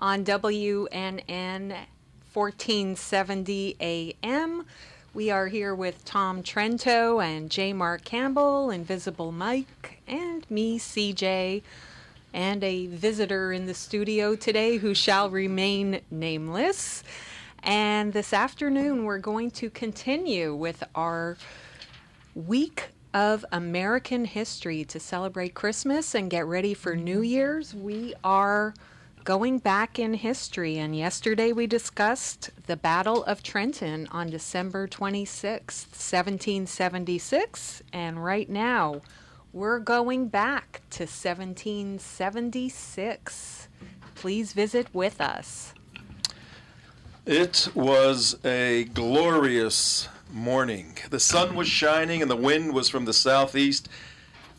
on WNN 1470 AM. We are here with Tom Trento and J. Mark Campbell, Invisible Mike, and me, CJ, and a visitor in the studio today who shall remain nameless. And this afternoon, we're going to continue with our week of American history to celebrate Christmas and get ready for New Year's. We are going back in history, and yesterday we discussed the Battle of Trenton on December 26th, 1776, and right now we're going back to 1776. Please visit with us. It was a glorious morning. The sun was shining and the wind was from the southeast,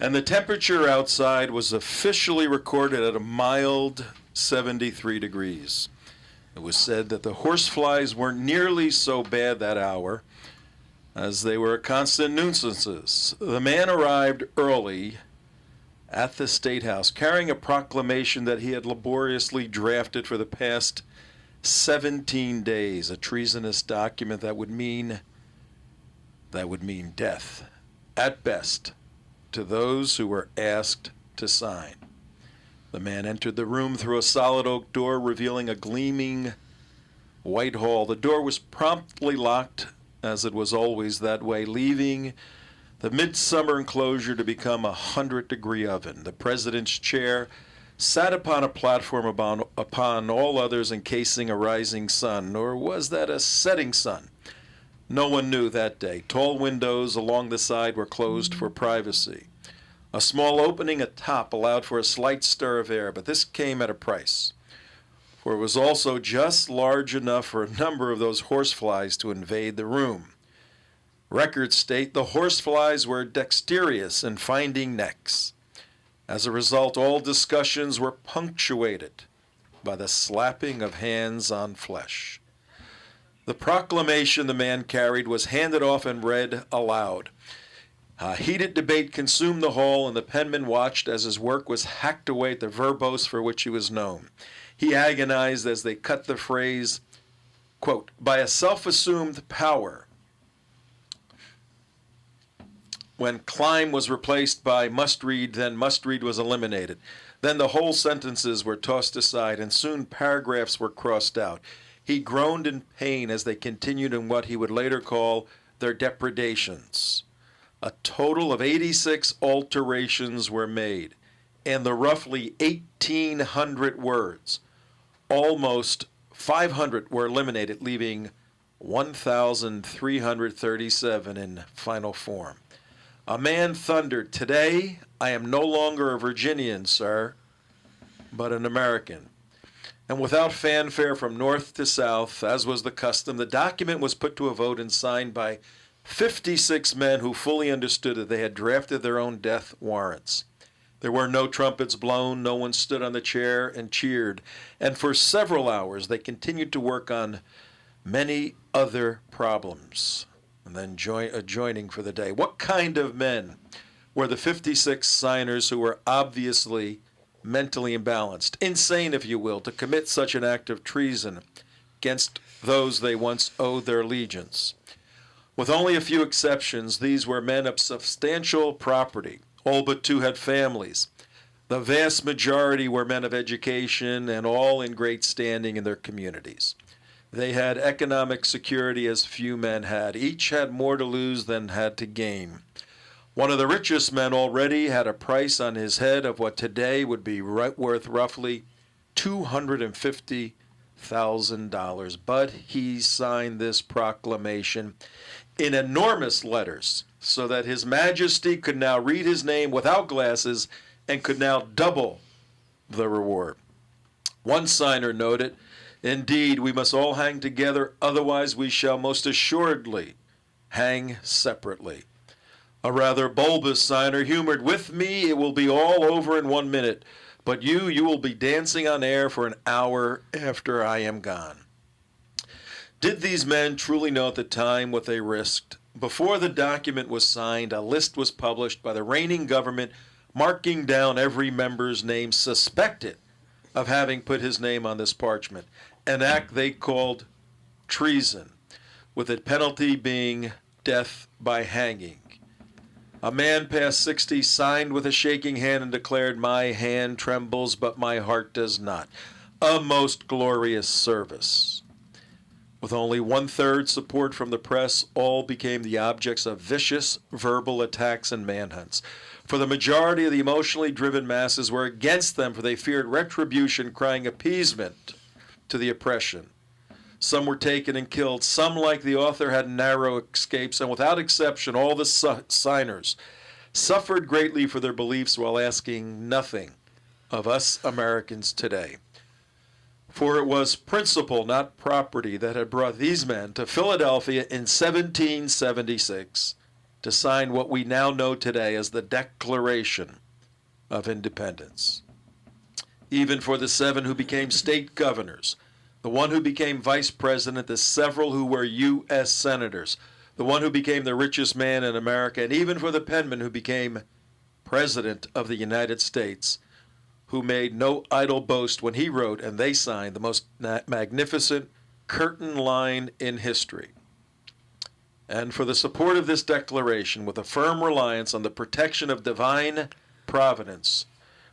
and the temperature outside was officially recorded at a mild 73 degrees. It was said that the horseflies weren't nearly so bad that hour, as they were constant nuisances. The man arrived early at the State House carrying a proclamation that he had laboriously drafted for the past 17 days, a treasonous document that would mean death, at best, to those who were asked to sign. The man entered the room through a solid oak door, revealing a gleaming white hall. The door was promptly locked, as it was always that way, leaving the midsummer enclosure to become a 100-degree oven. The president's chair sat upon a platform upon all others encasing a rising sun, or was that a setting sun? No one knew that day. Tall windows along the side were closed for privacy. A small opening atop allowed for a slight stir of air, but this came at a price, for it was also just large enough for a number of those horseflies to invade the room. Records state the horseflies were dexterous in finding necks. As a result, all discussions were punctuated by the slapping of hands on flesh. The proclamation the man carried was handed off and read aloud. A heated debate consumed the hall, and the penman watched as his work was hacked away at the verbose for which he was known. He agonized as they cut the phrase, quote, by a self-assumed power. When climb was replaced by must read, then must read was eliminated. Then the whole sentences were tossed aside, and soon paragraphs were crossed out. He groaned in pain as they continued in what he would later call their depredations. A total of 86 alterations were made, and the roughly 1,800 words, almost 500 were eliminated, leaving 1,337 in final form. A man thundered, "Today I am no longer a Virginian, sir, but an American." And without fanfare from north to south, as was the custom, the document was put to a vote and signed by 56 men who fully understood that they had drafted their own death warrants. There were no trumpets blown, no one stood on the chair and cheered, and for several hours they continued to work on many other problems, and then adjoining for the day. What kind of men were the 56 signers who were obviously mentally imbalanced, insane, if you will, to commit such an act of treason against those they once owed their allegiance? With only a few exceptions, these were men of substantial property. All but two had families. The vast majority were men of education and all in great standing in their communities. They had economic security as few men had. Each had more to lose than had to gain. One of the richest men already had a price on his head of what today would be worth roughly $250,000, but he signed this proclamation in enormous letters so that His Majesty could now read his name without glasses and could now double the reward. One signer noted, "Indeed, we must all hang together, otherwise we shall most assuredly hang separately." A rather bulbous signer humored, "With me it will be all over in 1 minute, but you will be dancing on air for an hour after I am gone." Did these men truly know at the time what they risked? Before the document was signed, a list was published by the reigning government marking down every member's name suspected of having put his name on this parchment, an act they called treason, with the penalty being death by hanging. A man past 60 signed with a shaking hand and declared, "My hand trembles, but my heart does not." A most glorious service. With only one-third support from the press, all became the objects of vicious verbal attacks and manhunts. For the majority of the emotionally driven masses were against them, for they feared retribution, crying appeasement to the oppression. Some were taken and killed. Some, like the author, had narrow escapes, and without exception, all the signers suffered greatly for their beliefs while asking nothing of us Americans today. For it was principle, not property, that had brought these men to Philadelphia in 1776 to sign what we now know today as the Declaration of Independence. Even for the 7 who became state governors, the one who became vice president, the several who were U.S. senators, the one who became the richest man in America, and even for the penman who became president of the United States, who made no idle boast when he wrote and they signed the most magnificent curtain line in history. And for the support of this declaration, with a firm reliance on the protection of divine providence,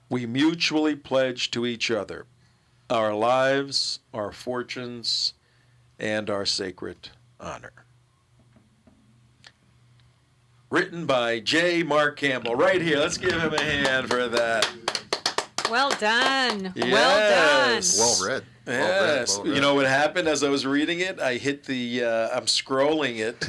we mutually pledge to each other our lives, our fortunes, and our sacred honor. Written by J. Mark Campbell, right here. Let's give him a hand for that. Well done. Yes. Well done. Well read. Yes. Well read. You know what happened as I was reading it? I hit the, I'm scrolling it,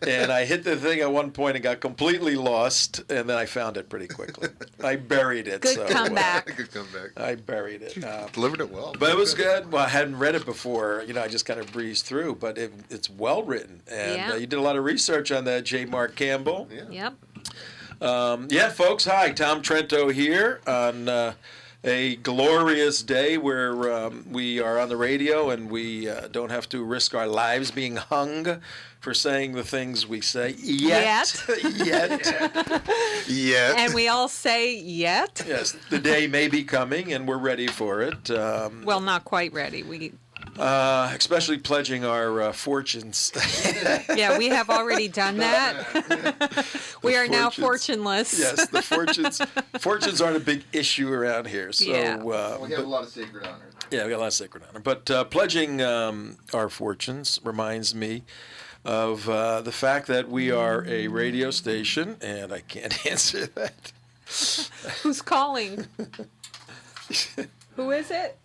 and I hit the thing at one point and got completely lost, and then I found it pretty quickly. I buried it. Good comeback. Good comeback. I buried it. Delivered it well. But it was good. Well, I hadn't read it before. I just kind of breezed through, but it's well written. And Yeah. you did a lot of research on that, J. Mark Campbell. Yeah. Yep. Yeah, folks, hi. Tom Trento here on a glorious day where we are on the radio and we don't have to risk our lives being hung for saying the things we say yet. Yet. And we all say yet. Yes, the day may be coming and we're ready for it. Well, not quite ready. Especially pledging our fortunes. Yeah, we have already done that. We are now fortuneless. Yes, the fortunes aren't a big issue around here. So Yeah. We have a lot of sacred honor. yeah, we got a lot of sacred honor. But pledging our fortunes reminds me of the fact that we are a radio station, and I can't answer that. Who's calling? Who is it?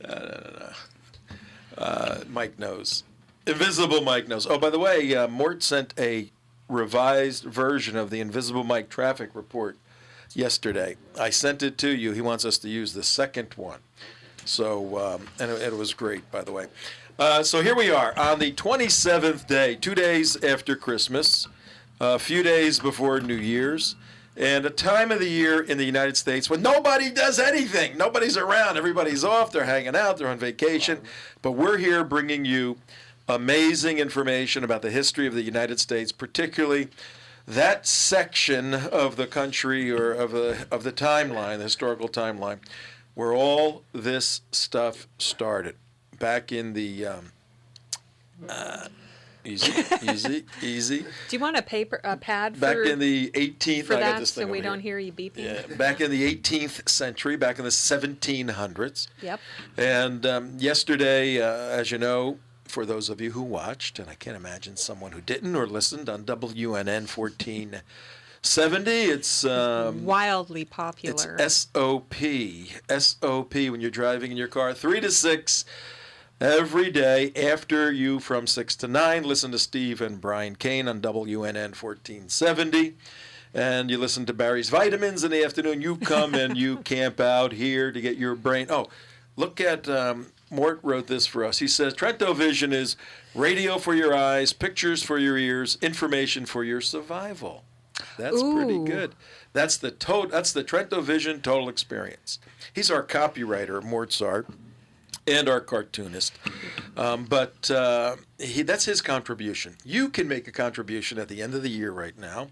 Mike knows. Invisible Mike knows. Oh, by the way, Mort sent a revised version of the Invisible Mike traffic report yesterday. I sent it to you. He wants us to use the second one. So, and it was great, by the way. So here we are on the 27th day, 2 days after Christmas, a few days before New Year's, and a time of the year in the United States when nobody does anything. Nobody's around. Everybody's off. They're hanging out. They're on vacation. But we're here bringing you amazing information about the history of the United States, particularly that section of the country or of the timeline, the historical timeline, where all this stuff started back in the easy. Do you want a pad Back for, in the 18th. for I got that this thing so we over don't here. hear you beeping? Yeah, back in the 18th century, back in the 1700s. Yep. And yesterday, as you know, for those of you who watched, and I can't imagine someone who didn't or listened on WNN 1470, it's Wildly popular. It's SOP when you're driving in your car, 3 to 6 every day after you from 6 to 9. Listen to Steve and Brian Kane on WNN 1470. And you listen to Barry's Vitamins in the afternoon. You come and you camp out here to get your brain. Oh, look at Mort wrote this for us. He says, Trento Vision is radio for your eyes, pictures for your ears, information for your survival. That's pretty Ooh. good. That's the Trento Vision total experience. He's our copywriter, Mort's art, and our cartoonist. But that's his contribution. You can make a contribution at the end of the year right now.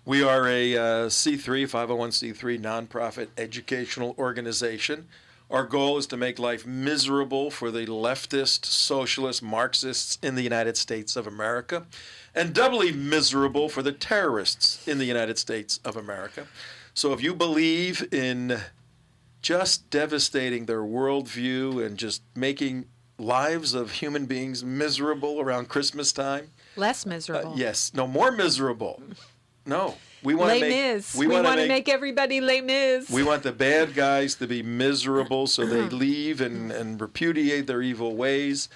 We are a C3, 501c3 nonprofit educational organization. Our goal is to make life miserable for the leftist, socialist, Marxists in the United States of America, and doubly miserable for the terrorists in the United States of America. So if you believe in just devastating their worldview and just making lives of human beings miserable around Christmas time, Less miserable. yes, no, more miserable. No, we want to Les make. Mis. We want to make everybody Les Mis. We want the bad guys to be miserable, so they leave and repudiate their evil ways.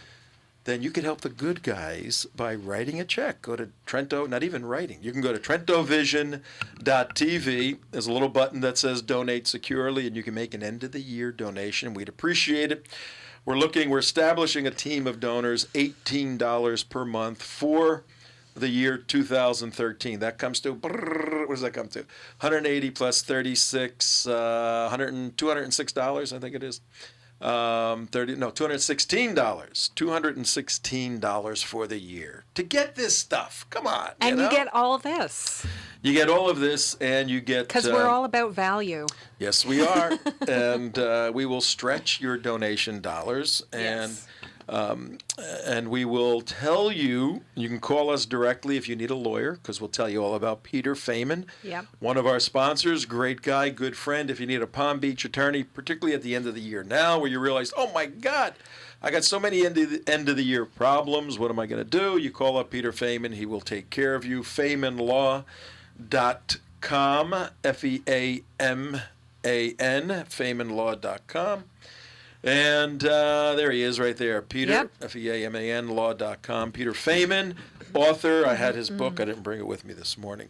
Then you could help the good guys by writing a check. Go to Trento, not even writing. You can go to TrentoVision.tv. There's a little button that says Donate Securely, and you can make an end-of-the-year donation. We'd appreciate it. We're establishing a team of donors, $18 per month for the year 2013. That comes to, what does that come to? 180 plus 36, $206, I think it is. $216 for the year to get this stuff. Come on. And you you know? get all this. You get all of this, and you get... Because we're all about value. Yes, we are. And we will stretch your donation dollars. And Yes. And we will tell you, you can call us directly if you need a lawyer, because we'll tell you all about Peter Feynman, Yep. one of our sponsors, great guy, good friend. If you need a Palm Beach attorney, particularly at the end of the year now, where you realize, oh my God, I got so many end of the year problems. What am I going to do? You call up Peter Feynman. He will take care of you. FeynmanLaw.com, FeAman, FeynmanLaw.com. And there he is right there, Peter, Yep. Feaman, law.com. Peter Feynman, author. I had his book. I didn't bring it with me this morning.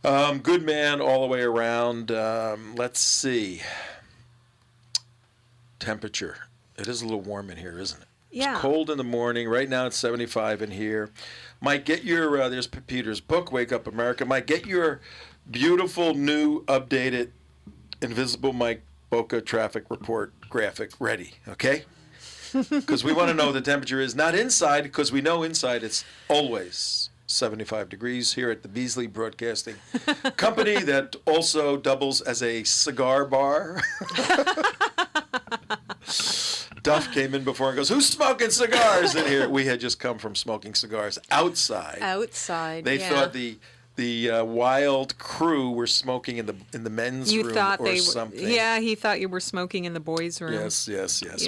Good man all the way around. Let's see. Temperature. It is a little warm in here, isn't it? Yeah. It's cold in the morning. Right now it's 75 in here. Mike, get your, there's Peter's book, Wake Up America. Mike, get your beautiful, new, updated, Invisible Mike Boca traffic report graphic ready, okay? Because we want to know what the temperature is, not inside, because we know inside it's always 75 degrees here at the Beasley Broadcasting Company that also doubles as a cigar bar. Duff came in before and goes, "Who's smoking cigars in here?" We had just come from smoking cigars outside. Outside, They yeah. thought the wild crew were smoking in the men's You room thought or they something. were, yeah, he thought you were smoking in the boys' room. Yes. Yeah.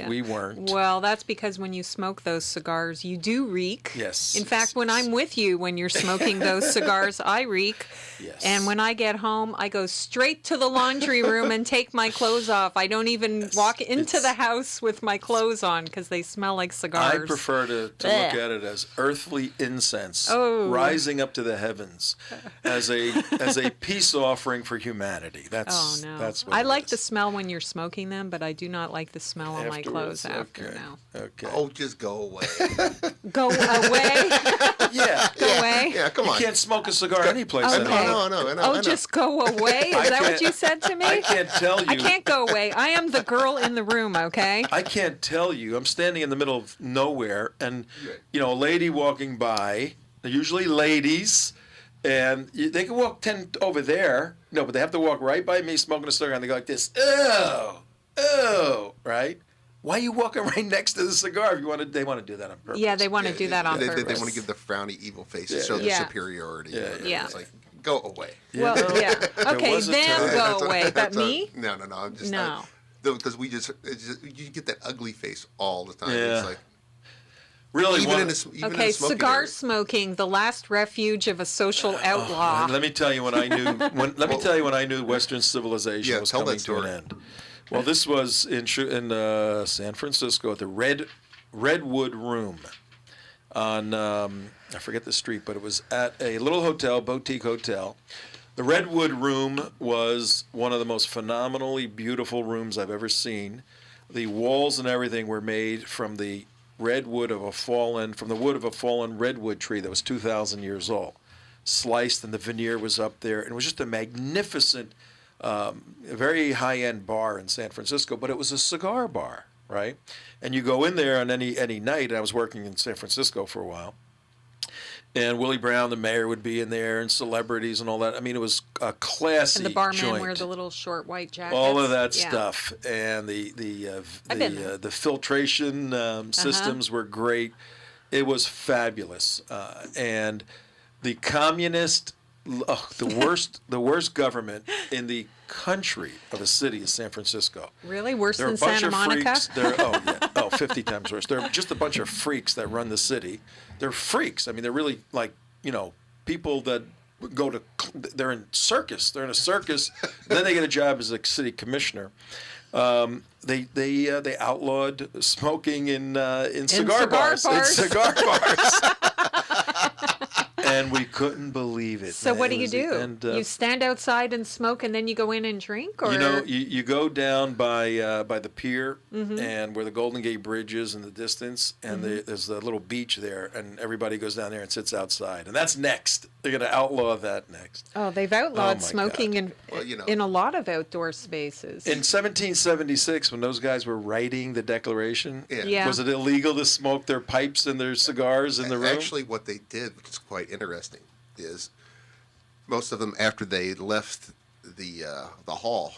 We weren't. Well, that's because when you smoke those cigars, you do reek. Yes. In fact, when I'm with you, when you're smoking those cigars, I reek. Yes. And when I get home, I go straight to the laundry room and take my clothes off. I don't even walk into the house with my clothes on because they smell like cigars. I prefer to look at it as earthly incense rising up to the heavens as a peace offering for humanity. That's no. That's what I it like is. the smell when you're smoking them, but I do not like the smell on my clothes Afterwards, after okay. now. Okay. Oh, just go away. Go away. Yeah. Go away. Yeah, come You on. can't smoke a cigar anyplace. Okay. anymore. No, I know. Oh, just go away? Is I that what can't- you said to me? I can't tell you. I can't go away. I am the girl in the room, okay? I can't tell you. I'm standing in the middle of nowhere, and a lady walking by. They're usually ladies, and they can walk 10 over there. No, but they have to walk right by me smoking a cigar, and they go like this. Oh, right? Why are you walking right next to the cigar? If you want to, they want to do that on purpose. Yeah, they want to do that on They purpose. want to give the frowny evil face to Yeah, show yeah. their Yeah. superiority. Yeah, yeah. It's like, go away. Well, yeah. Okay, was a then time- go away. But me? No. I'm just No. Because you get that ugly face all the time. Yeah. It's like Really? even one- in the smoking Okay, cigar area. smoking, the last refuge of a social outlaw. Let me tell you when I knew. When I knew Western civilization Yeah, was tell coming that to an story. end. Well, this was in San Francisco at the Redwood Room on I forget the street, but it was at a little hotel, boutique hotel. The Redwood Room was one of the most phenomenally beautiful rooms I've ever seen. The walls and everything were made from the wood of a fallen redwood tree that was 2,000 years old, sliced, and the veneer was up there, and it was just a magnificent, very high-end bar in San Francisco. But it was a cigar bar, right? And you go in there on any night. And I was working in San Francisco for a while. And Willie Brown, the mayor, would be in there, and celebrities and all that. I mean, it was a classy And the barmen joint. wear the little short white jackets. All of that Yeah. stuff, and I've been there. the filtration systems were great. It was fabulous, and the communist, the worst government in the country of a city is San Francisco. Really? Worse They're a than bunch Santa of Monica? freaks. 50 times worse. They're just a bunch of freaks that run the city. They're freaks. I mean, they're really like, people that go to, they're in circus. They're in a circus. Then they get a job as a city commissioner. They outlawed smoking in cigar bars. In cigar bars. And we couldn't believe it. So what do you do? And, you stand outside and smoke, and then you go in and drink, or you go down by the pier and where the Golden Gate Bridge is in the distance, and there's a little beach there, and everybody goes down there and sits outside, and that's next. They're going to outlaw that next. Oh, they've outlawed my smoking God. in a lot of outdoor spaces. In 1776, when those guys were writing the Declaration, Yeah. was it illegal to smoke their pipes and their cigars in the room? Actually, what they did, which is quite interesting, is most of them, after they left the hall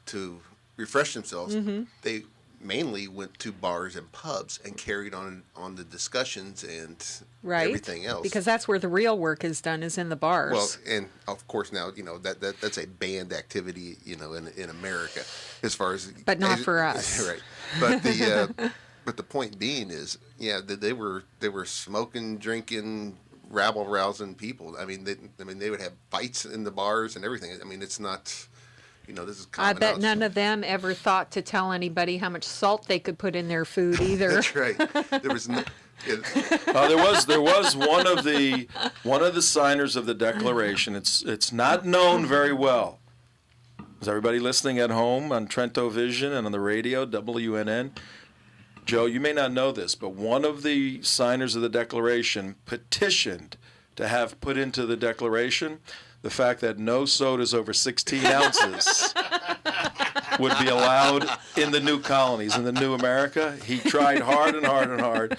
to refresh themselves, they mainly went to bars and pubs and carried on the discussions and everything else. Because that's where the real work is done, is in the bars. Well, and of course now that's a banned activity in America, as far as but not for us, right? But the but the point being is, they were smoking, drinking, rabble rousing people. I mean, they would have fights in the bars and everything. I mean, it's not. This is common. I bet none of them ever thought to tell anybody how much salt they could put in their food either. That's right. There was no. There was one of the signers of the Declaration. It's not known very well. Is everybody listening at home on Trento Vision and on the radio, WNN? Joe, you may not know this, but one of the signers of the Declaration petitioned to have put into the Declaration the fact that no sodas over 16 ounces would be allowed in the new colonies, in the new America. He tried hard and hard and hard,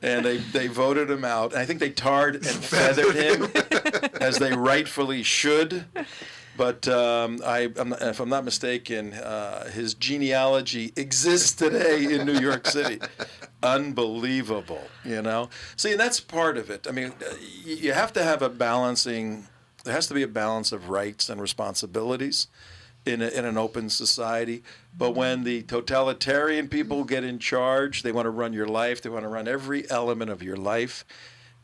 and they voted him out. I think they tarred and feathered him, as they rightfully should. But if I'm not mistaken, his genealogy exists today in New York City. Unbelievable, See, and that's part of it. I mean, you have to have a balancing. There has to be a balance of rights and responsibilities in an open society. But when the totalitarian people get in charge, they want to run your life. They want to run every element of your life.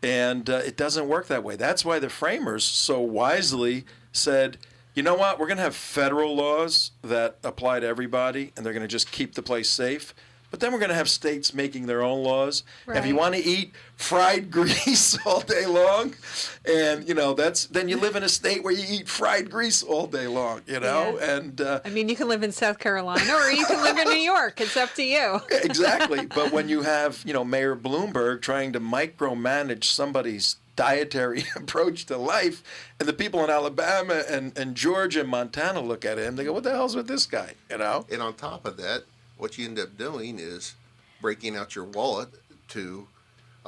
And it doesn't work that way. That's why the framers so wisely said, you know what, we're going to have federal laws that apply to everybody, and they're going to just keep the place safe. But then we're going to have states making their own laws. Right. If you want to eat fried grease all day long, and then you live in a state where you eat fried grease all day long, Yeah. And I mean, you can live in South Carolina or you can live in New York. It's up to you. Exactly. But when you have Mayor Bloomberg trying to micromanage somebody's dietary approach to life, and the people in Alabama and Georgia and Montana look at him, they go, "What the hell's with this guy?" And on top of that, what you end up doing is breaking out your wallet to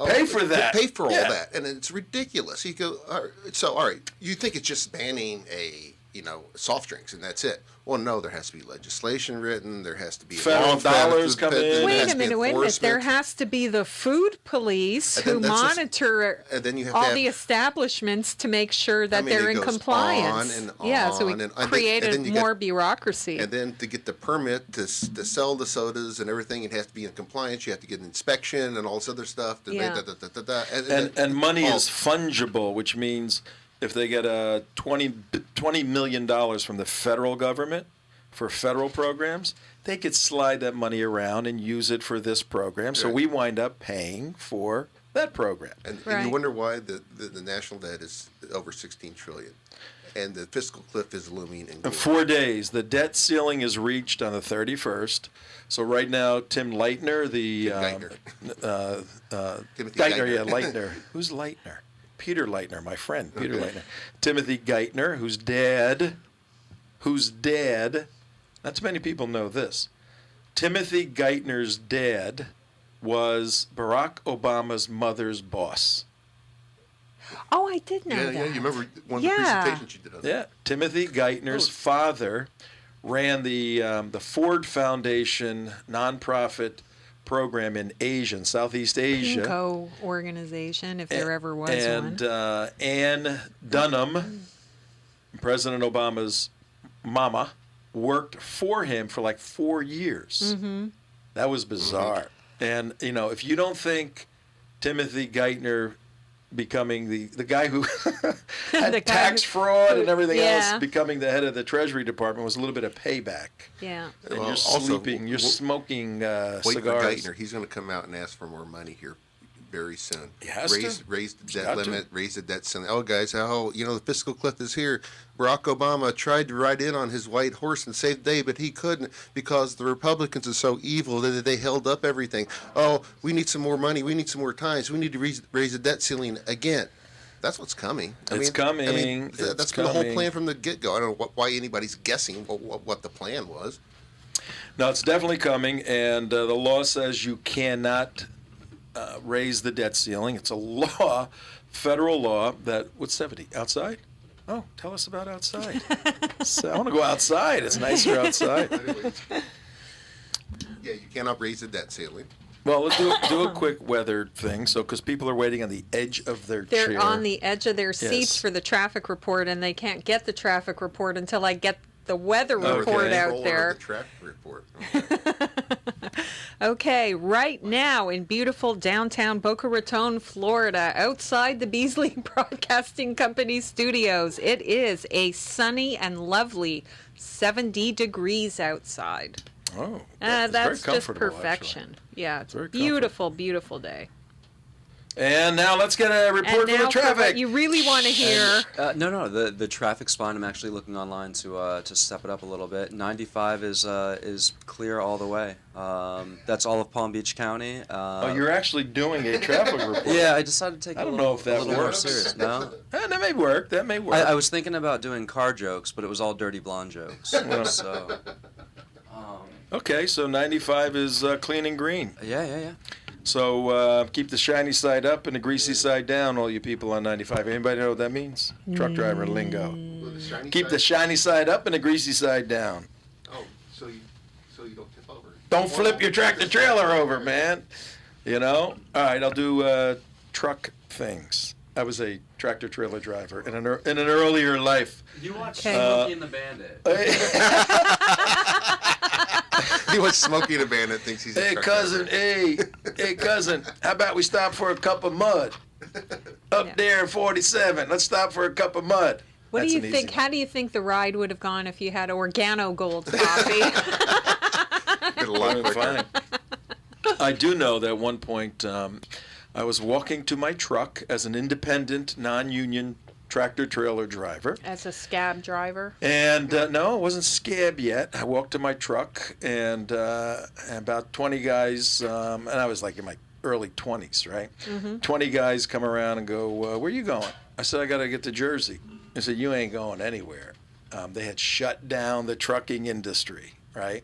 pay for that. Pay for all that, and it's ridiculous. You go, all right, you think it's just banning soft drinks and that's it. Well, no, there has to be legislation written. There has to be federal dollars come in. Wait a minute. There has to be the food police who monitor all the establishments to make sure that they're in compliance. So we created more bureaucracy. And then to get the permit to sell the sodas and everything, it has to be in compliance. You have to get an inspection and all this other stuff. And money is fungible, which means if they get $20 million from the federal government for federal programs, they could slide that money around and use it for this program. So we wind up paying for that program. And you wonder why the national debt is over $16 trillion. And the fiscal cliff is looming. In 4 days, the debt ceiling is reached on the 31st. So right now, Tim Leitner, Timothy Geithner, Leitner. Who's Leitner? Peter Leitner, my friend, Peter Leitner. Timothy Geithner, whose dad, not too many people know this. Timothy Geithner's dad was Barack Obama's mother's boss. Oh, I did know Yeah, that. yeah. You remember one of the Yeah. presentations you did on that? Yeah, Timothy Geithner's father ran the Ford Foundation nonprofit program in Asia, in Southeast Asia. PINCO organization, if there ever was And one. Ann Dunham, President Obama's mama, worked for him for like 4 years. Mm-hmm. That was bizarre. And, you know, if you don't think Timothy Geithner becoming the guy who had The guy tax who- fraud and everything Yeah. else, becoming the head of the Treasury Department was a little bit of payback. Yeah. And Well, you're also, sleeping, you're smoking Wait for cigars. Geithner. He's going to come out and ask for more money here very soon. He has to. Raise the He's debt got to. limit, raise the debt ceiling. Oh, guys, the fiscal cliff is here. Barack Obama tried to ride in on his white horse and save the day, but he couldn't because the Republicans are so evil that they held up everything. Oh, we need some more money. We need some more time. So we need to raise the debt ceiling again. That's what's coming. It's coming. That's It's been the whole coming. plan from the get-go. I don't know why anybody's guessing what the plan was. No, it's definitely coming, and the law says you cannot raise the debt ceiling. It's a law, federal law, that, what's 70? Outside? Oh, tell us about outside. So I want to go outside. It's nicer outside. Yeah, you cannot raise the debt ceiling. Well, let's do a quick weather thing, so because people are waiting on the edge of their They're chair. on the edge of their seats Yes. for the traffic report, and they can't get the traffic report until I get the weather Okay. report out Controller of there. The traffic report. Okay, right now in beautiful downtown Boca Raton, Florida, outside the Beasley Broadcasting Company studios, it is a sunny and lovely 70 degrees outside. Oh, That's very just comfortable, perfection. Yeah, it's a Very beautiful, beautiful day. And now let's get a report And from now the for traffic. what you really want to hear. No, the traffic's fine. I'm actually looking online to step it up a little bit. 95 is clear all the way. That's all of Palm Beach County. Oh, you're actually doing a traffic report. Yeah, I decided to take I it don't a know little, if that a little more works. serious. No, That may work. That may work. I was thinking about doing car jokes, but it was all dirty blonde jokes. So, Okay, so 95 is clean and green. yeah. So keep the shiny side up and the greasy side down, all you people on 95. Anybody know what that means? Truck driver lingo. Keep the shiny side up and the greasy side down. Oh, so you don't tip over. Don't flip your tractor trailer over, man. You know? All right, I'll do truck things. I was a tractor trailer driver in an earlier life. You watched Okay. Smokey and the Bandit. He was Smokey the Bandit, thinks he's a Hey truck cousin, driver. hey cousin, how about we stop for a cup of mud? Up Yeah. there in 47, let's stop for a cup of mud. What That's do an you easy think? one. How do you think the ride would have gone if you had Organo Gold coffee? Did a lot Doing quicker. fine. I do know that at one point I was walking to my truck as an independent, non-union tractor trailer driver. As a scab driver? And no, it wasn't scab yet. I walked to my truck, and about 20 guys, and I was like in my early 20s, right? 20 guys come around and go, where you going? I said, I got to get to Jersey. They said, you ain't going anywhere. They had shut down the trucking industry, right?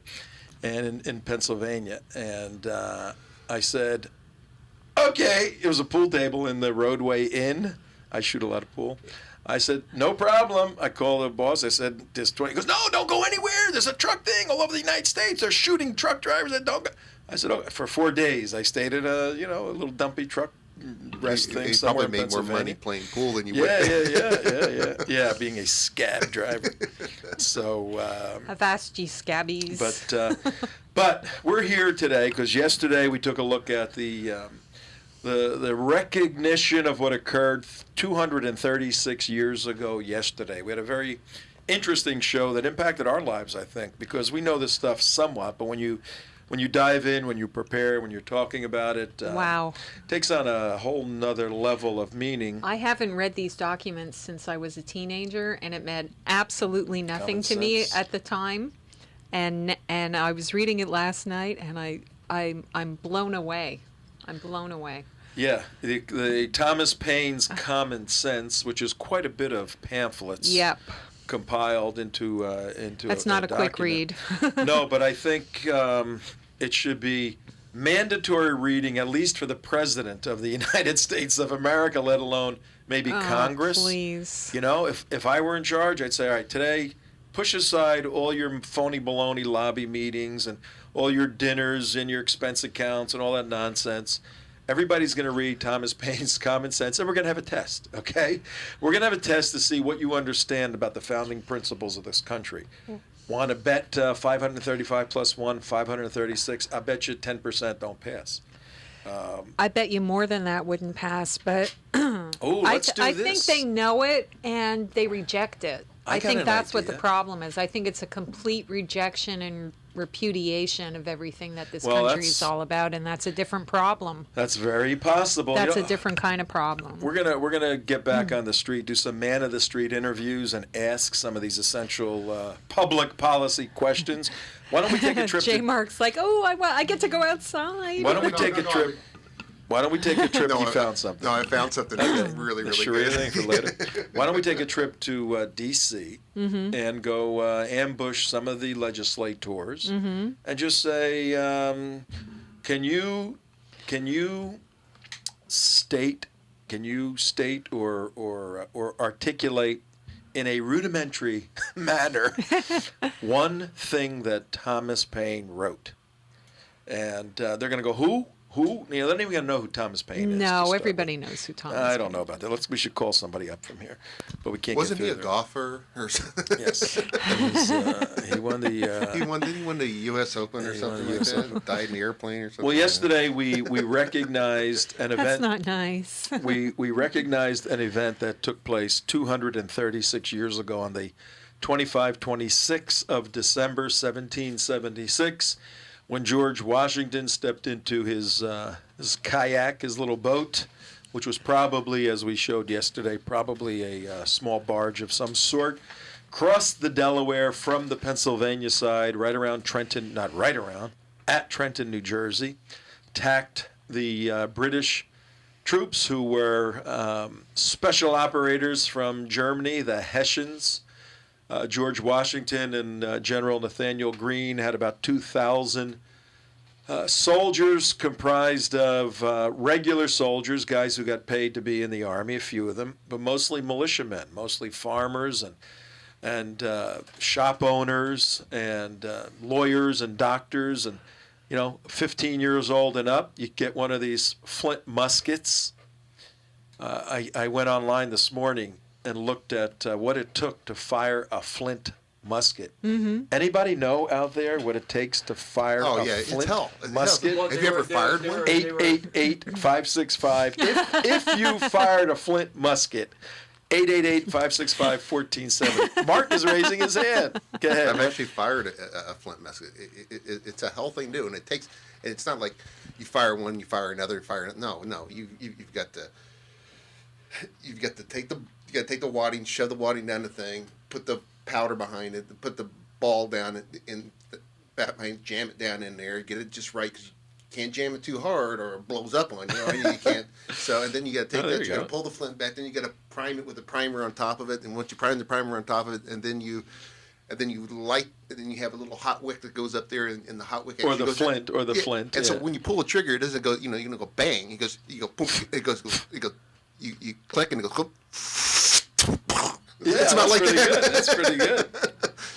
And in Pennsylvania. And I said, okay. It was a pool table in the Roadway Inn. I shoot a lot of pool. I said, no problem. I called the boss. I said, there's 20. He goes, no, don't go anywhere. There's a truck thing all over the United States. They're shooting truck drivers that don't go. I said, oh, for 4 days, I stayed at a little dumpy truck rest thing You somewhere probably in made more money Pennsylvania. playing pool than you Yeah, would. yeah, being a scab driver. So, Avast scabbies. but we're here today because yesterday we took a look at the recognition of what occurred 236 years ago yesterday. We had a very interesting show that impacted our lives, I think, because we know this stuff somewhat, but when you dive in, when you prepare, when you're talking about it, Wow. it takes on a whole nother level of meaning. I haven't read these documents since I was a teenager, and it meant absolutely nothing Common to me sense. at the time. And I was reading it last night, and I'm blown away. I'm blown away. Yeah, the Thomas Paine's Common Sense, which is quite a bit of pamphlets. Yep. Compiled into That's not a quick document. read. No, but I think it should be mandatory reading, at least for the President of the United States of America, let alone maybe Congress. Please. You know, if I were in charge, I'd say, all right, today, push aside all your phony baloney lobby meetings and all your dinners and your expense accounts and all that nonsense. Everybody's going to read Thomas Paine's Common Sense, and we're going to have a test, okay? We're going to have a test to see what you understand about the founding principles of this country. Want to bet 535 plus 1, 536? I bet you 10% don't pass. I bet you more than that wouldn't pass, but Oh, let's do I this. think they know it and they reject it. I I got think an that's what the idea. problem is. I think it's a complete rejection and repudiation of everything that this Well, country that's- is all about, and that's a different problem. That's very possible. You That's know, a different kind of problem. We're gonna get back on the street, do some man of the street interviews, and ask some of these essential public policy questions. Why don't we take a trip? J. to, Mark's like, oh, I get to go outside. why don't we take a trip? Why don't we take a trip? No, You found something. No, I found something really, The really Sharia good. thing for later. Why don't we take a trip to D.C. and go ambush some of the legislators and just say, can you state or articulate in a rudimentary manner one thing that Thomas Paine wrote? And they're going to go, who? Who? You know, they're not even going to know who Thomas Paine is. to No, start with. everybody knows who Thomas I don't Paine know about that. We should call somebody up from here, but we can't. Wasn't get he through a there. golfer or something? Yes, he won the. Didn't he win the U.S. Open or he won something the like US that? Died in the airplane or something? Well, like that? yesterday we recognized an That's event. not nice. we recognized an event that took place 236 years ago on the 25-26 of December 1776, when George Washington stepped into his kayak, his little boat, which was probably, as we showed yesterday, probably a small barge of some sort, crossed the Delaware from the Pennsylvania side, right around Trenton, not right around, at Trenton, New Jersey, attacked the British troops who were special operators from Germany, the Hessians. George Washington and General Nathaniel Greene had about 2,000 soldiers comprised of regular soldiers, guys who got paid to be in the army, a few of them, but mostly militiamen, mostly farmers and shop owners and lawyers and doctors. And, 15 years old and up, you get one of these flint muskets. I went online this morning and looked at what it took to fire a flint musket. Anybody know out there what it takes to fire Oh, a yeah, it's flint hell. It's musket? hell. Have you ever fired one? 888-565. If you fired a flint musket, 888-565-1470. Mark is raising his hand. Go ahead. I've actually fired a flint musket. It's a hell thing to do, and it takes. It's not like you fire one, you fire another, No. You've got to take the wadding, shove the wadding down the thing, put the powder behind it, put the ball down in the behind, jam it down in there, get it just right, because you can't jam it too hard or it blows up on you. You can't. So, and then you got to take there that. you You got go. to pull the flint back. Then you got to prime it with a primer on top of it. And once you prime the primer on top of it, and then you light, and then you have a little hot wick that goes up there, and the hot wick Or actually the goes flint, up. or the Yeah, flint. And yeah. so when you pull the trigger, it doesn't go. You don't go bang. You go boom. It goes. You click and it goes. Yeah, It's about that's like pretty that. good. That's pretty good.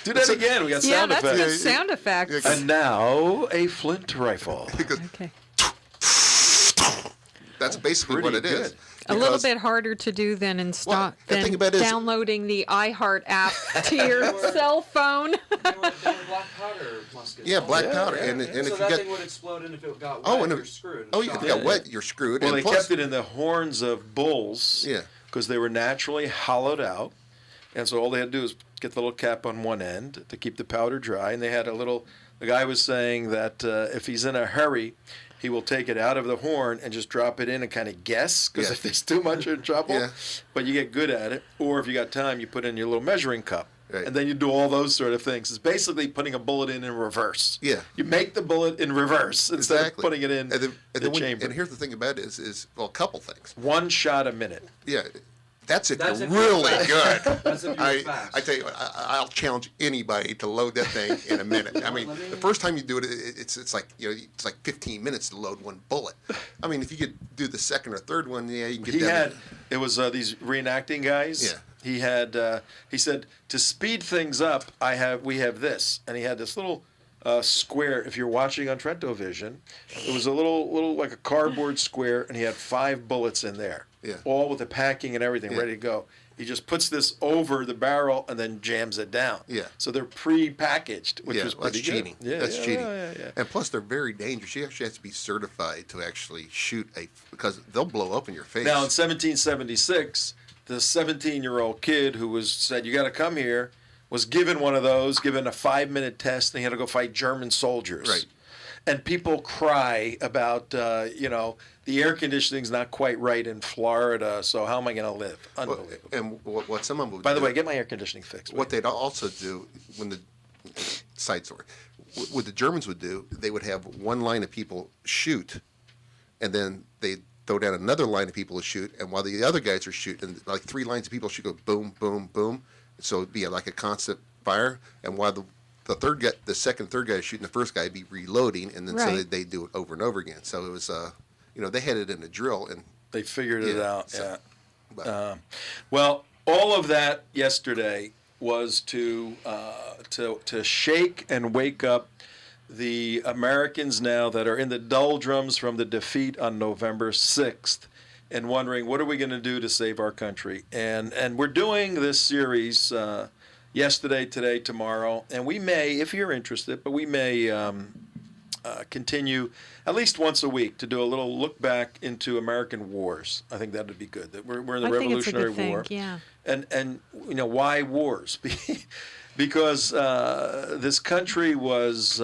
Do that again. We got Yeah, sound that's effects. good sound effects. Yeah. And now a flint rifle. It goes. Okay. That's basically what it Pretty is. good. A little Because- bit harder to do than Well, install the thing than about it is- downloading the iHeart app to your cell phone. They were black powder muskets. Yeah, black Yeah, powder, yeah, and yeah. if So you that got thing would explode, and if it got wet, Oh, and you're if- screwed. if it Shot. got wet, you're screwed. Well, and they plus, kept it in the horns of bulls. Yeah. Because they were naturally hollowed out. And so all they had to do is get the little cap on one end to keep the powder dry. And they had the guy was saying that if he's in a hurry, he will take it out of the horn and just drop it in and kind of guess. Because Yeah. if there's too much, you're in trouble. Yeah. But you get good at it. Or if you got time, you put in your little measuring cup. Right. And then you do all those sort of things. It's basically putting a bullet in reverse. Yeah. You make the bullet in reverse instead of putting it in and then the when- chamber. And here's the thing about it is a couple things. One shot a minute. Yeah, That's if That's you're if you're really fast. good. That's if you're fast. I tell you, I'll challenge anybody to load that thing in a minute. I mean, the first time you do it, it's like it's like 15 minutes to load one bullet. I mean, if you could do the second or third one, yeah, you can get It was these reenacting guys. Yeah. He said, to speed things up, we have this, and he had this little square. If you're watching on Trento Vision, it was a little like a cardboard square, and he had 5 bullets in there, all with the packing and everything ready to go. He just puts this over the barrel and then jams it down. Yeah. So they're pre-packaged, which was pretty that's cheating. good. Yeah, That's cheating. Yeah. And plus, they're very dangerous. You actually have to be certified to actually shoot because they'll blow up in your face. Now, in 1776, the 17-year-old kid who said, you got to come here, was given one of those, given a 5-minute test, and he had to go fight German soldiers. Right. And people cry about, the air conditioning's not quite right in Florida, so how am I going to live? Unbelievable. And what some of them would By the do- way, get my air conditioning fixed. What they'd also do when the side story, what the Germans would do, they would have one line of people shoot, and then they'd throw down another line of people to shoot, and while the other guys are shooting, like 3 lines of people should go boom, boom, boom. So it'd be like a constant fire, and while the second, third guy is shooting, the first guy would be reloading, and then so Right. they do it over and over again. So it was, they had it in a drill, and They figured it out, so- but- Well, all of that yesterday was to shake and wake up the Americans now that are in the doldrums from the defeat on November 6th and wondering, what are we going to do to save our country? And we're doing this series yesterday, today, tomorrow, and we may, if you're interested, but we may continue at least once a week to do a little look back into American wars. I think that would be good. That we're in the I think it's a Revolutionary good thing, War. yeah. And why wars? Because this country was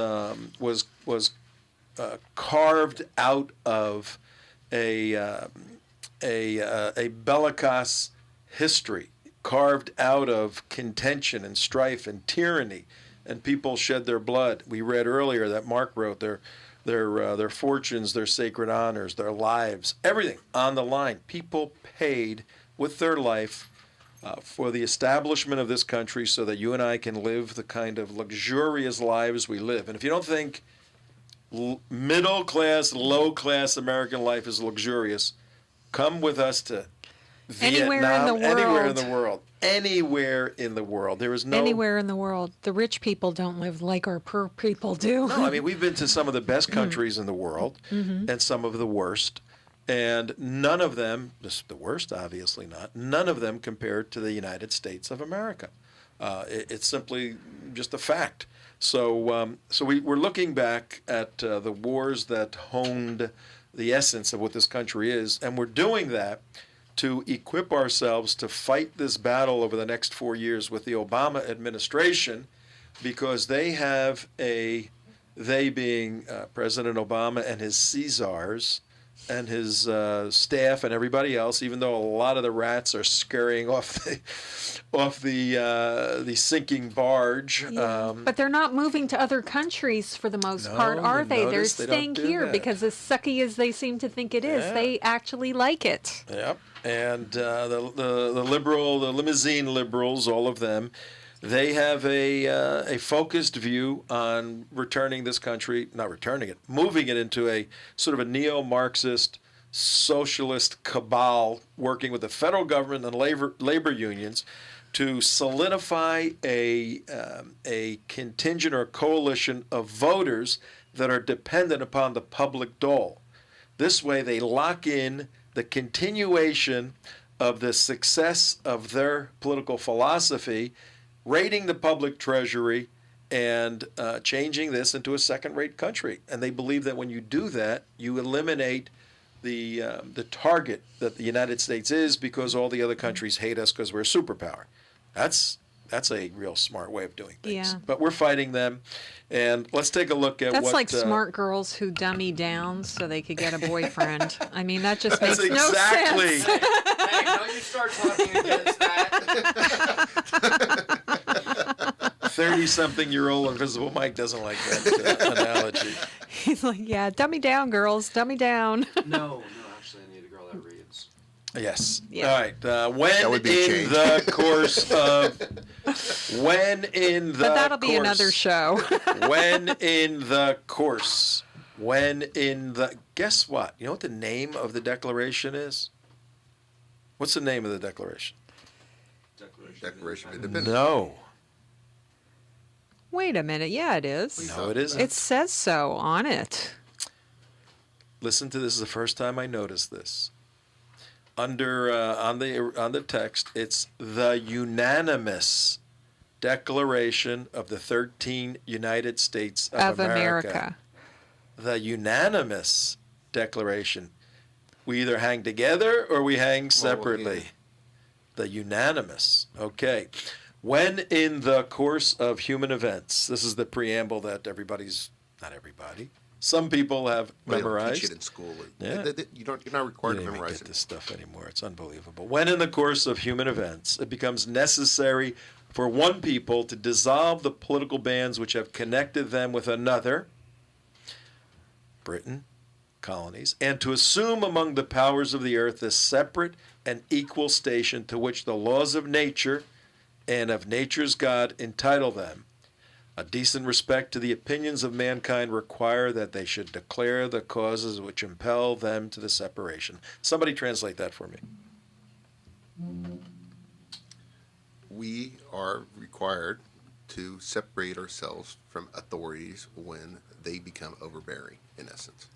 carved out of a bellicose history, carved out of contention and strife and tyranny, and people shed their blood. We read earlier that Mark wrote their fortunes, their sacred honors, their lives, everything on the line. People paid with their life for the establishment of this country so that you and I can live the kind of luxurious lives we live. And if you don't think middle class, low class American life is luxurious, come with us to Anywhere in Vietnam, the anywhere in world. the world. Anywhere in the world. There is no Anywhere in the world, the rich people don't live like our poor people do. No, I mean, we've been to some of the best countries in the world and some of the worst. And none of them, the worst, obviously not, none of them compared to the United States of America. It's simply just a fact. So we're looking back at the wars that honed the essence of what this country is, and we're doing that to equip ourselves to fight this battle over the next 4 years with the Obama administration, because they have they being President Obama and his Caesars and his staff and everybody else, even though a lot of the rats are scurrying off the sinking barge. Yeah. But they're not moving to other countries for the most No, part, are you they? They're notice they don't staying do here that. because as sucky as they seem to think it is, Yeah. they actually like it. Yep. And the limousine liberals, all of them, they have a focused view on returning this country, not returning it, moving it into a sort of a neo-Marxist socialist cabal, working with the federal government and labor unions to solidify a contingent or a coalition of voters that are dependent upon the public dole. This way, they lock in the continuation of the success of their political philosophy, raiding the public treasury, and changing this into a second-rate country. And they believe that when you do that, you eliminate the target that the United States is, because all the other countries hate us because we're a superpower. That's a real smart way of doing things. Yeah. But we're fighting them. And let's take a look at That's what... like smart girls who dummy down so they could get a boyfriend. I mean, that just That's makes exactly... no sense. Hey, don't you start talking against that. 30-something-year-old Invisible Mike doesn't like that analogy. He's like, yeah, dummy down, girls, dummy down. No, actually, I need a girl that reads. Yes. Yeah. All right. When would be a in change. the course of, when in the But that'll be course- another show. when in the course, when in the, guess what? You know what the name of the Declaration is? What's the name of the Declaration? Declaration of Independence. No. Wait a minute. Yeah, it is. No, it isn't. It says so on it. Listen to this. Is the first time I noticed this. Under on the text, it's the unanimous Declaration of the 13 United States of America. The unanimous declaration. We either hang together or we hang separately. yeah. The unanimous. Okay. When in the course of human events, this is the preamble that not everybody, some people have They don't memorized. teach it in school. Yeah. You're not required You to don't even memorize get it. this stuff anymore. It's unbelievable. When in the course of human events, it becomes necessary for one people to dissolve the political bands which have connected them with another, Britain, colonies, and to assume among the powers of the earth a separate and equal station to which the laws of nature and of nature's God entitle them. A decent respect to the opinions of mankind require that they should declare the causes which impel them to the separation. Somebody translate that for me. We are required to separate ourselves from authorities when they become overbearing, in essence.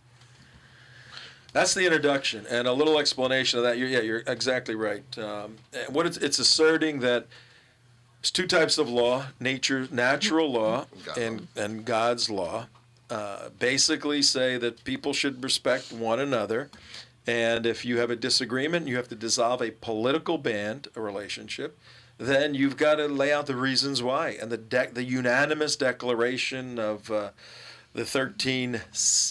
That's the introduction, and a little explanation of that. You're exactly right. What it's asserting that there's two types of law: natural law, and God's law. Basically, say that people should respect one another, and if you have a disagreement, you have to dissolve a political band, a relationship. Then you've got to lay out the reasons why, and the unanimous declaration of the 13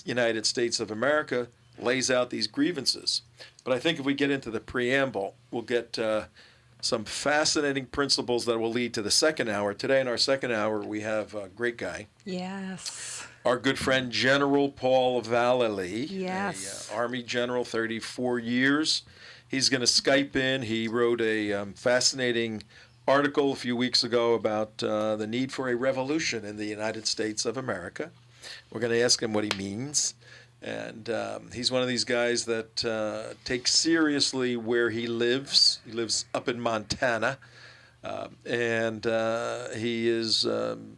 United States of America lays out these grievances. But I think if we get into the preamble, we'll get some fascinating principles that will lead to the second hour. Today in our second hour, we have a great guy, Yes. our good friend General Paul Vallely, Yes. a Army general, 34 years. He's going to Skype in. He wrote a fascinating article a few weeks ago about the need for a revolution in the United States of America. We're going to ask him what he means. And he's one of these guys that takes seriously where he lives. He lives up in Montana. And he is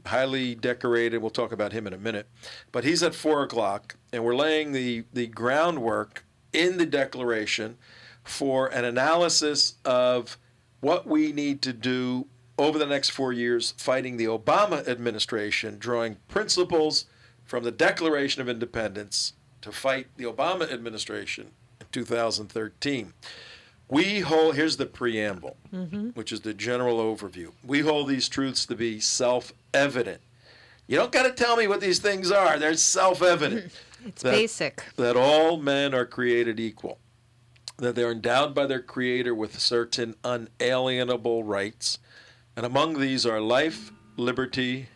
highly decorated. We'll talk about him in a minute. But he's at 4 o'clock, and we're laying the groundwork in the Declaration for an analysis of what we need to do over the next 4 years fighting the Obama administration, drawing principles from the Declaration of Independence to fight the Obama administration in 2013. Here's the preamble, which is the general overview. We hold these truths to be self-evident. You don't got to tell me what these things are. They're self-evident. It's basic. That all men are created equal, that they're endowed by their Creator with certain unalienable rights, and among these are life, liberty,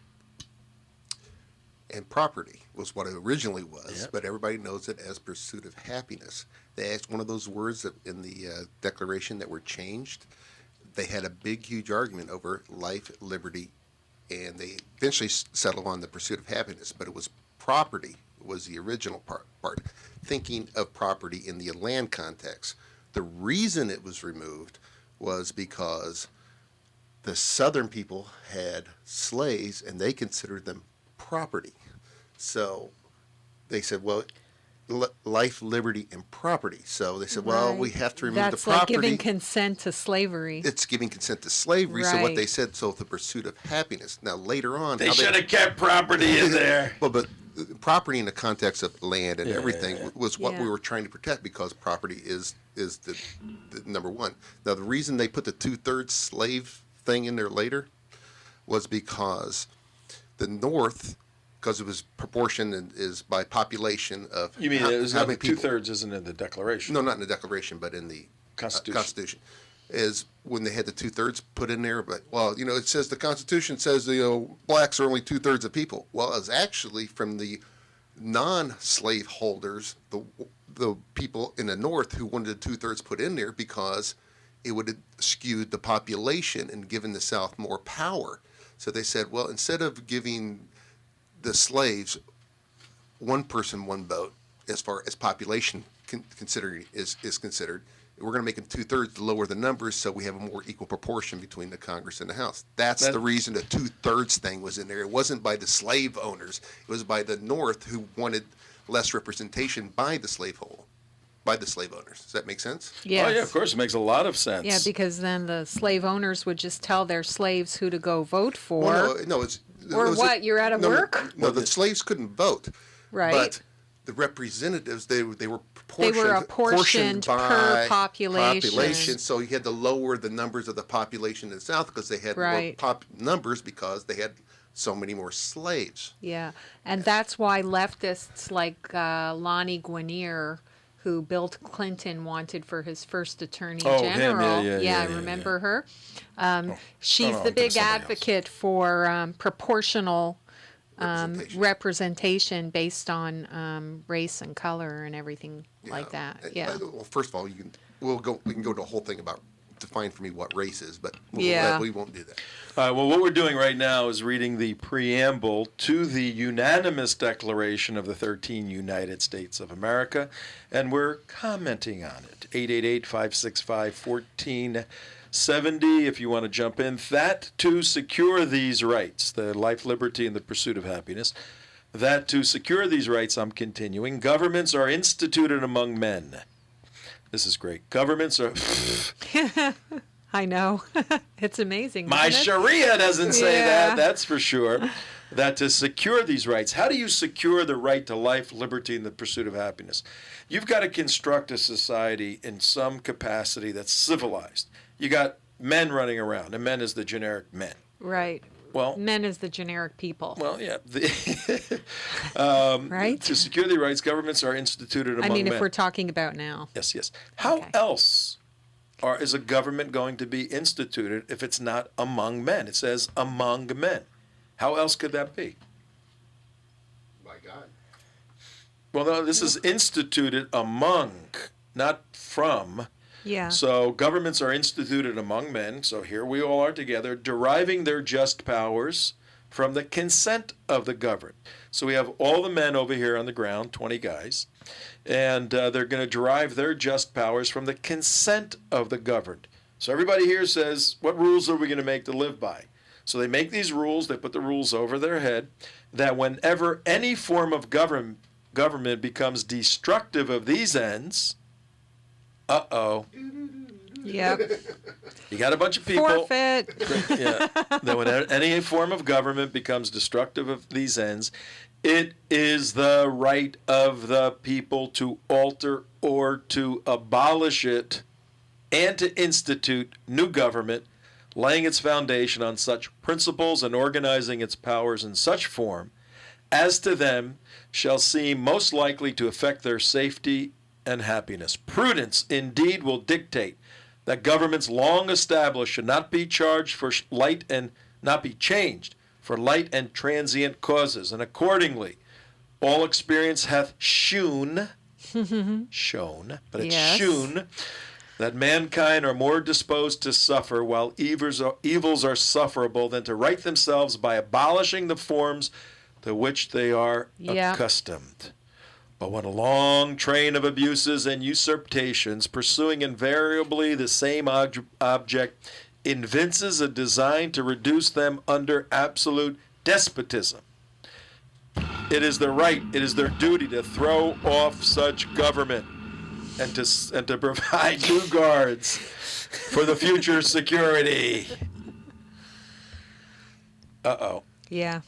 And property was what it originally was, Yep. but everybody knows it as pursuit of happiness. That's one of those words that in the Declaration that were changed. They had a big, huge argument over life, liberty, and they eventually settled on the pursuit of happiness. But it was property was the original part. Thinking of property in the land context. The reason it was removed was because the Southern people had slaves, and they considered them property. So they said, well, life, liberty, and property. So they said, well, we have to remove That's the property. like giving consent to slavery. It's giving consent to slavery. So what Right. they said, so the pursuit of happiness. Now later on, They how should have kept property in there. Well, but property in the context of land and Yeah, everything yeah. was what we Yeah. were trying to protect, because property is the number one. Now the reason they put the 2/3 slave thing in there later was because the North, because it was proportion and is by population of You mean how many people. 2/3 isn't in the Declaration? No, not in the Declaration, but in the Constitution. is when they had the 2/3 put in there. But, well, it says the Constitution says, blacks are only 2/3 of people. Well, it's actually from the non-slave holders, the people in the North who wanted the 2/3 put in there because it would have skewed the population and given the South more power. So they said, well, instead of giving the slaves one person, one vote, as far as population is considered, we're going to make them 2/3 to lower the numbers so we have a more equal proportion between the Congress and the House. That's the reason the 2/3 thing was in there. It wasn't by the slave owners. It was by the North who wanted less representation by the slave owners. Does that make sense? Yes. Oh, yeah, of course. It makes a lot of sense. Yeah, because then the slave owners would just tell their slaves who to go vote for. Well, You're out of work? No, the slaves couldn't vote. Right. But the representatives, they were They were apportioned per by population. So you had to lower the numbers of the population in the South because they had Right. more numbers because they had so many more slaves. Yeah, and that's why leftists like Lonnie Guinier, who Bill Clinton wanted for his first attorney Oh, him. general. Yeah, remember her? She's no, the I'm thinking big somebody else. advocate for proportional Representation. representation based on race and color and everything like that. Yeah. Well, first of all, we can go to a whole thing about define for me what race is, but Yeah. we won't do that. Well, what we're doing right now is reading the preamble to the unanimous Declaration of the 13 United States of America, and we're commenting on it. 888-565-1470 if you want to jump in. That to secure these rights, the life, liberty, and the pursuit of happiness, that to secure these rights, I'm continuing, governments are instituted among men. This is great. Governments are... I know. It's amazing. My isn't it? Sharia doesn't say Yeah. that, that's for sure. That to secure these rights, how do you secure the right to life, liberty, and the pursuit of happiness? You've got to construct a society in some capacity that's civilized. You got men running around, and men is the generic men. Right. Well, Men is the generic people. well, yeah. Right? To secure the rights, governments are instituted among men. if we're talking about now. Yes. How Okay. else is a government going to be instituted if it's not among men? It says among men. How else could that be? By God. Well, no, this is instituted among, not from. Yeah. So governments are instituted among men. So here we all are together, deriving their just powers from the consent of the governed. So we have all the men over here on the ground, 20 guys, and they're going to derive their just powers from the consent of the governed. So everybody here says, what rules are we going to make to live by? So they make these rules, they put the rules over their head, that whenever any form of government becomes destructive of these ends, uh-oh, Yep. you got a bunch of people. Forfeit. Yeah, that when any form of government becomes destructive of these ends, it is the right of the people to alter or to abolish it and to institute new government, laying its foundation on such principles and organizing its powers in such form as to them shall seem most likely to affect their safety and happiness. Prudence indeed will dictate that governments long established should not be charged for light and not be changed for light and transient causes. And accordingly, all experience hath shown, but it's Yes. shewn that mankind are more disposed to suffer while evils are sufferable than to right themselves by abolishing the forms to which they are Yeah. accustomed. But when a long train of abuses and usurpations, pursuing invariably the same object, evinces a design to reduce them under absolute despotism, it is their right, it is their duty to throw off such government and to provide new guards for the future security. Uh-oh. Yeah.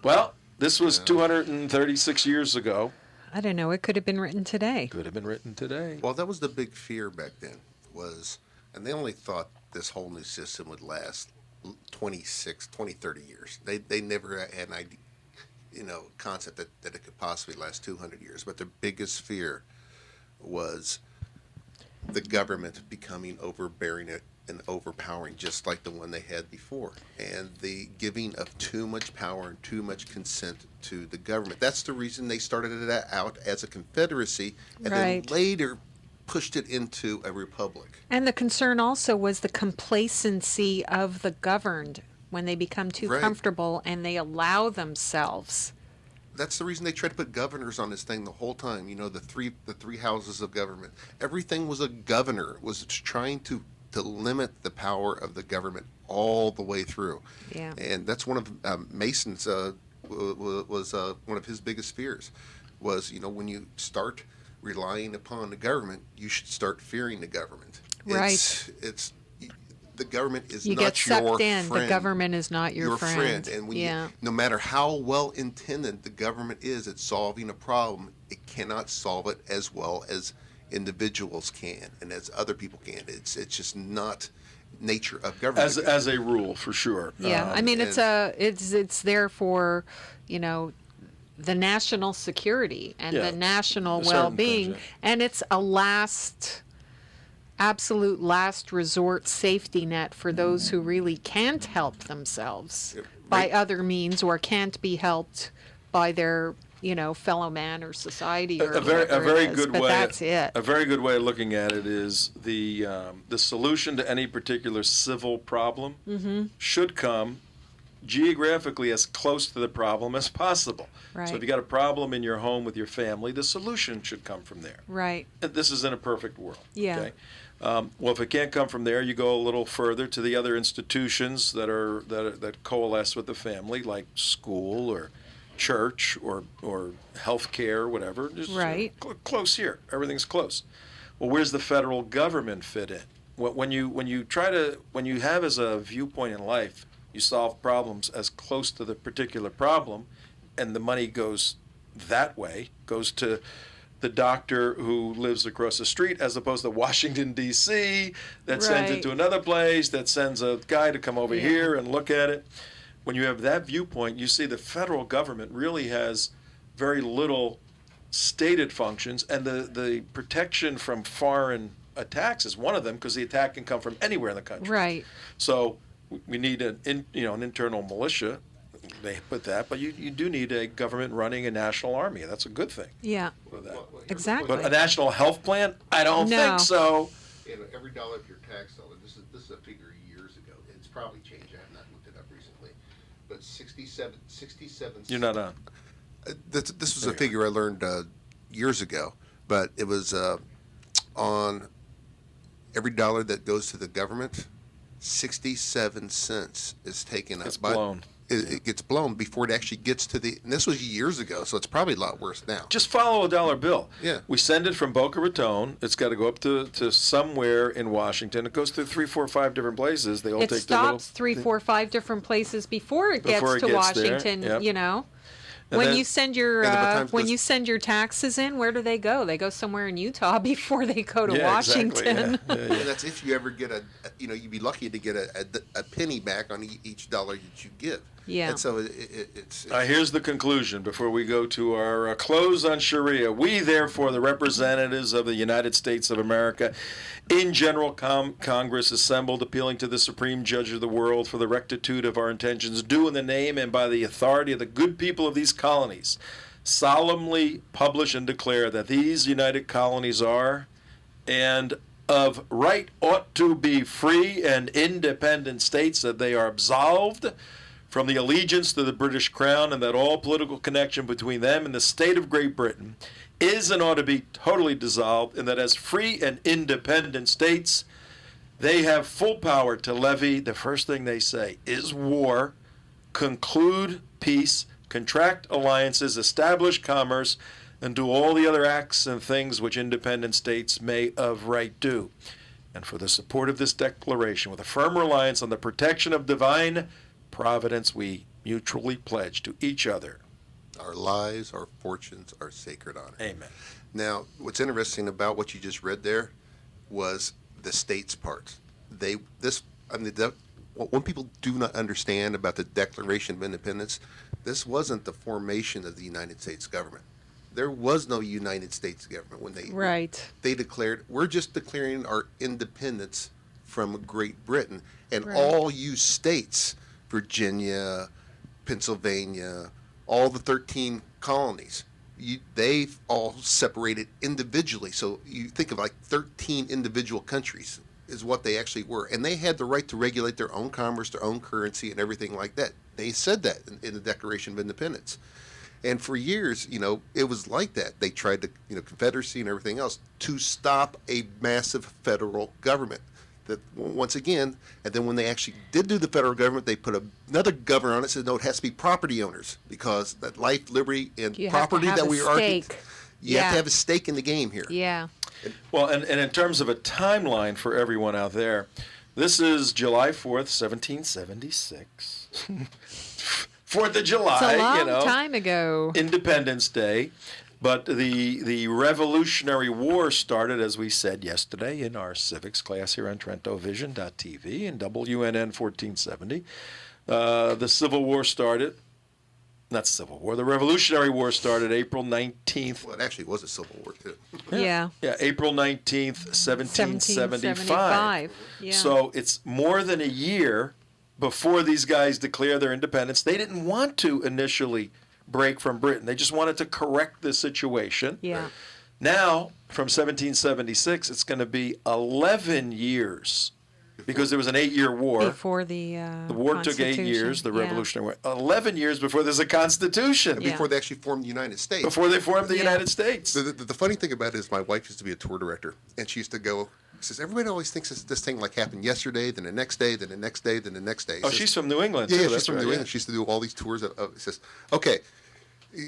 Well, this was 236 years ago. I don't know. It could have been written today. Could have been written today. Well, that was the big fear back then, and they only thought this whole new system would last 20, 30 years. They never had an idea, concept that it could possibly last 200 years. But their biggest fear was the government becoming overbearing and overpowering, just like the one they had before, and the giving of too much power and too much consent to the government. That's the reason they started it out as a confederacy, and Right. then later pushed it into a republic. And the concern also was the complacency of the governed when they become too Right. comfortable and they allow themselves. That's the reason they tried to put governors on this thing the whole time. You know, the three houses of government. Everything was a governor. It was trying to limit the power of the government all the way through. Yeah. And that's one of Mason's was one of his biggest fears. Was, you know, when you start relying upon the government, you should start fearing the government. Right. It's the government is You not get your sucked in. friend. The government is not your friend. And when yeah. no matter how well intended the government is at solving a problem, it cannot solve it as well as individuals can and as other people can. It's just not nature of government. As a rule, for sure. Yeah, I mean it's there for, you know, the national security and Yeah, the national certain well-being, things, yeah. and it's a absolute last resort safety net for those who really can't help themselves Yeah, by right. other means or can't be helped by their, you know, fellow man or society or A very whatever it is. good But way. that's it. A very good way of looking at it is the solution to any particular civil problem Mm-hmm. should come geographically as close to the problem as possible. So Right. if you got a problem in your home with your family, the solution should come from there. Right. And this is in a perfect world. Yeah. Okay? Well, if it can't come from there, you go a little further to the other institutions that coalesce with the family, like school or church or healthcare, whatever. Just Right. Close here. Everything's close. Well, where's the federal government fit in? When you have as a viewpoint in life, you solve problems as close to the particular problem, and the money goes that way, goes to the doctor who lives across the street as opposed to Washington, D.C., that sends it Right. to another place, that sends a guy to come over Yeah. here and look at it. When you have that viewpoint, you see the federal government really has very little stated functions, and the protection from foreign attacks is one of them, because the attack can come from anywhere in the country. Right. So we need an internal militia. They put that, but you do need a government running a national army. That's a good thing. Yeah. Well, here's the point. Exactly. But a national health plan? I don't No. think so. You know, every dollar of your tax dollar, this is a figure years ago. It's probably changed. I have not looked it up recently. But 67 You're not on. This was There a you figure I learned years ago, but it was on every dollar that goes to the government, 67 cents is taken up. It's blown. It gets blown before it actually gets to the. And this was years ago, so it's probably a lot worse now. Just follow a dollar bill. Yeah. We send it from Boca Raton. It's got to go up to somewhere in Washington. It goes through 3, 4, 5 different places. They all It take their little. stops 3, 4, 5 different places before it gets Before it to gets there, Washington. yep. You know, And when then- you send your And then by the time it when goes- you send your taxes in, where do they go? They go somewhere in Utah before they go to Yeah, Washington. Exactly. Yeah, yeah, And that's if you ever get you'd be lucky to get a penny back on each dollar that you give. Yeah. And so it's Here's the conclusion before we go to our close on Sharia. We, therefore, the representatives of the United States of America, in General Congress assembled, appealing to the Supreme Judge of the world for the rectitude of our intentions, do in the name and by the authority of the good people of these colonies, solemnly publish and declare that these united colonies are, and of right ought to be free and independent states, that they are absolved from the allegiance to the British Crown, and that all political connection between them and the state of Great Britain is and ought to be totally dissolved, and that as free and independent states, they have full power to levy, the first thing they say is war, conclude peace, contract alliances, establish commerce, and do all the other acts and things which independent states may of right do. And for the support of this declaration, with a firm reliance on the protection of divine providence, we mutually pledge to each other. our lives, our fortunes, our sacred honor. Amen. Now, what's interesting about what you just read there was the states part. What people do not understand about the Declaration of Independence, this wasn't the formation of the United States government. There was no United States government when Right. they declared, we're just declaring our independence from Great Britain, and Right. all you states, Virginia, Pennsylvania, all the 13 colonies, they've all separated individually. So you think of like 13 individual countries is what they actually were. And they had the right to regulate their own commerce, their own currency, and everything like that. They said that in the Declaration of Independence. And for years, it was like that. They tried to, Confederacy and everything else to stop a massive federal government. That once again, and then when they actually did do the federal government, they put another governor on it. Said no, it has to be property owners because that life, liberty, and You have to property have that a we are. stake. You have Yeah. to have a stake in the game here. Yeah. Well, and in terms of a timeline for everyone out there, this is July 4th, 1776. 4th of July, It's a long time ago. Independence Day. But the Revolutionary War started, as we said yesterday, in our civics class here on TrentoVision.tv and WNN 1470. The Civil War started, not Civil War, the Revolutionary War started April 19th. Well, it actually was a civil war too. Yeah. Yeah, April 19th, 1775. 1775. Yeah. So it's more than a year before these guys declare their independence. They didn't want to initially break from Britain. They just wanted to correct the situation. Yeah. Now, from 1776, it's going to be 11 years because there was an 8-year war. Before the war took 8 years, the Revolutionary War. 11 years before there's a constitution. Yeah. Before they actually formed the United States. Before they formed the Yeah. United States. The funny thing about it is my wife used to be a tour director, and she used to go, she says, everybody always thinks this thing like happened yesterday, then the next day, then the next day, then the next day. Oh, Says, she's from New England, yeah, too. she's That's from right, New England. yeah. She used to do all these tours. It says, okay,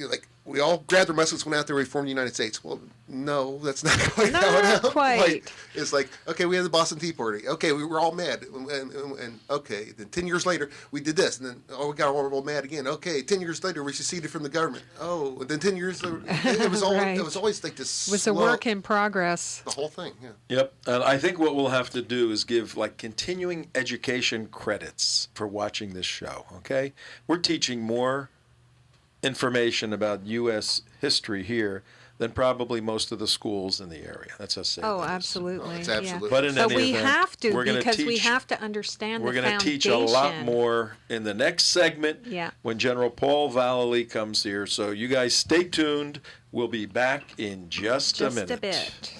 like we all grabbed our muskets, went out there, we formed the United States. Well, no, that's not quite Not how it happened. quite. Like, it's like, okay, we had the Boston Tea Party. Okay, we were all mad, and okay, then 10 years later we did this, and then we got all mad again. Okay, 10 years later we seceded from the government. Oh, and then 10 years later, it was all Right. it was always like this. It was a slow- work in progress. The whole thing, yeah. Yep. And I think what we'll have to do is give like continuing education credits for watching this show, okay? We're teaching more information about U.S. history here than probably most of the schools in the area. That's how sad Oh, that is. absolutely. Oh, it's yeah. absolutely- But in But any we event, have to we're gonna because we teach- have to understand We're the going to foundation. teach a lot more in the next segment Yeah. when General Paul Vallely comes here. So you guys stay tuned. We'll be back in just a Just minute. a bit.